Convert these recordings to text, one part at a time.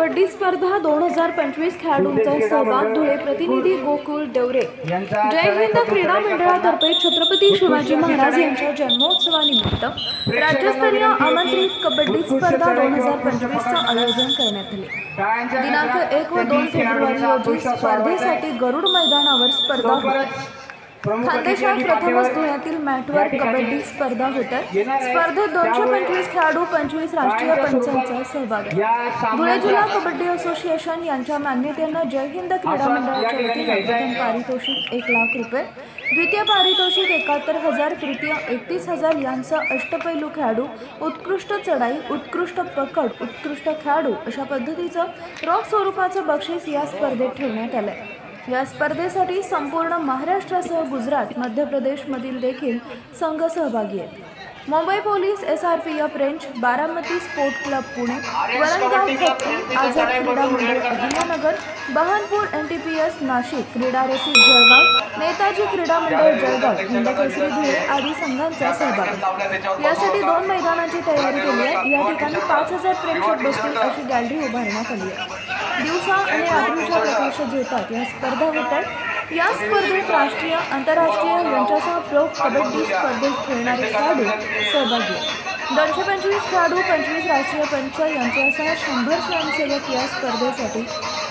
कबड्डी स्पर्धा 2025 खेळाडूंचा सहभाग धुळे प्रतिनिधी गोकुळ देवरे। जय हिंद क्रीडा मंडळातर्फे छत्रपती शिवाजी महाराज यांच्या जन्मोत्सवानिमित्त राज्यस्तरीय आमंत्रित कबड्डी स्पर्धा 2025चे आयोजन करण्यात आले। दिनांक 1 व 2 फेब्रुवारी रोजी स्पर्धेसाठी गरुड मैदानावर स्पर्धा होते। खानदेशात प्रथमच धुळ्यातील मॅटवर कबड्डी स्पर्धा होत आहे। स्पर्धेत 225 खेळाडू 25 राष्ट्रीय पंचांचा सहभाग आहे। धुळे जिल्हा कबड्डी असोसिएशन यांच्या मान्यतेने जय हिंद क्रीडा मंडळाच्या वतीने प्रथम पारितोषिक 1 लाख रुपये, द्वितीय पारितोषिक 71,000, तृतीय 31,000 यांचा अष्टपैलू खेळाडू, उत्कृष्ट चढाई, उत्कृष्ट पकड, उत्कृष्ट खेळाडू अशा पद्धतीचं रोख स्वरूपाचं बक्षीस या स्पर्धेत ठेवण्यात आलंय। या स्पर्धेसाठी संपूर्ण महाराष्ट्रासह गुजरात, मध्य प्रदेशमधील देखील संघ सहभागी आहेत। Mumbai police, SRPF range, Baramati sport club Pune, Varangaon Khatri, Azad क्रीडा मंडळ अहिल्यानगर, बहानपूर NTPS नाशिक, क्रीडा रसिक जळगाव, नेताजी क्रीडा मंडळ जळगाव, हिंदकेसरी धुळे आदी संघांचा सहभाग आहे। यासाठी 2 मैदानांची तयारी केली आहे। या ठिकाणी 5,000 प्रेक्षक बसतील अशी गॅलरी उभारण्यात आली आहे। दिवसा आणि रात्रीच्या प्रकाश झेपात या स्पर्धा होत आहेत। या स्पर्धेत राष्ट्रीय, आंतरराष्ट्रीय यांच्यासह प्रो कबड्डी स्पर्धेत खेळणारे खेळाडू सहभागी आहेत। 225 खेळाडू, 25 राष्ट्रीय पंच यांच्यासह 100 स्वयंसेवक या स्पर्धेसाठी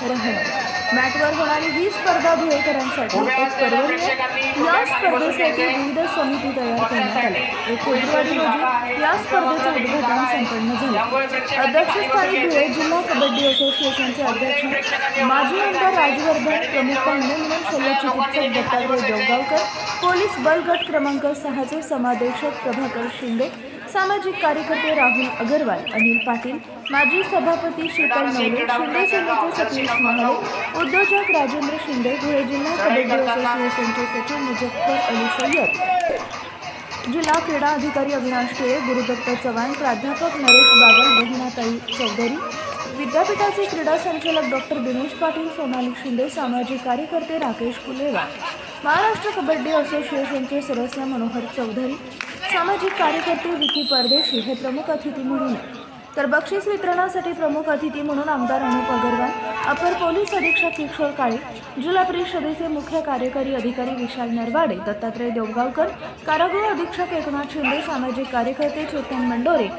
राहणार। मॅटवर होणारी ही स्पर्धा धुळेकरांसाठी एक पर्वणी आहे। या स्पर्धेसाठी विविध समिती तयार करण्यात आल्या। 1 फेब्रुवारी रोजी या स्पर्धेचं उद्घाटन संपन्न झालं। अध्यक्षस्थानी धुळे जिल्हा कबड्डी असोसिएशनचे अध्यक्ष माजी आमदार राजवर्धन, प्रमुख पाहुणे म्हणून शल्यचिकित्सक दत्तात्रय देवगावकर, पोलीस बल गट क्रमांक 6 चे समादेशक प्रभाकर शिंदे, सामाजिक कार्यकर्ते राहुल अगरवाल, अनिल पाटील, माजी सभापती शीतल नवले, शिंदे सेनेचे सतीश महाले, उद्योजक राजेंद्र शिंदे, धुळे जिल्हा कबड्डी असोसिएशनचे सचिव मुजफ्फर अली सय्यद, जिल्हा क्रीडा अधिकारी अविनाश टिळे, गुरुदत्त चव्हाण, प्राध्यापक नरेश बागल, बहिणाताई चौधरी, विद्यापीठाचे क्रीडा संचालक डॉक्टर दिनेश पाटील, सोनाली शिंदे, सामाजिक कार्यकर्ते राकेश कुलेवा, महाराष्ट्र कबड्डी असोसिएशनचे सदस्य मनोहर चौधरी, सामाजिक कार्यकर्ते विकी परदेशी हे प्रमुख अतिथी म्हणून, तर बक्षीस वितरणासाठी प्रमुख अतिथी म्हणून आमदार अनुप अग्रवाल, अपर पोलीस अधीक्षक किशोर काळे, जिल्हा परिषदेचे मुख्य कार्यकारी अधिकारी विशाल नरवाडे, दत्तात्रय देवगावकर, कारागृह अधीक्षक एकनाथ शिंदे, सामाजिक कार्यकर्ते चेतन मंडोरे,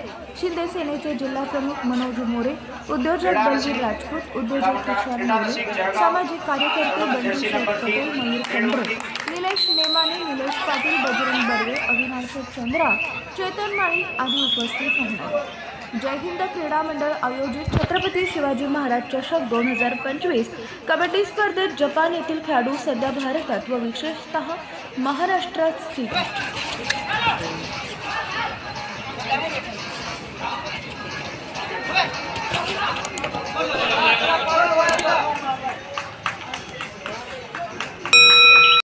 शिंदे सेनेचे जिल्हा प्रमुख मनोज मोरे, उद्योजक बलवीर राजपूत, उद्योजक तुषार मोरे, सामाजिक कार्यकर्ते बंडू शेख पटेल, मयूर चंद्रे, निलेश नेमाने, निलेश पाटील, बजरंग बर्वे, अविनाश चंद्रा, चेतन माळी आदी उपस्थित राहणार। जय हिंद क्रीडा मंडळ आयोजित छत्रपती शिवाजी महाराज चषक 2025 कबड्डी स्पर्धेत जपान येथील खेळाडू सध्या भारतात व विशेषतः महाराष्ट्रात स्थित आहेत।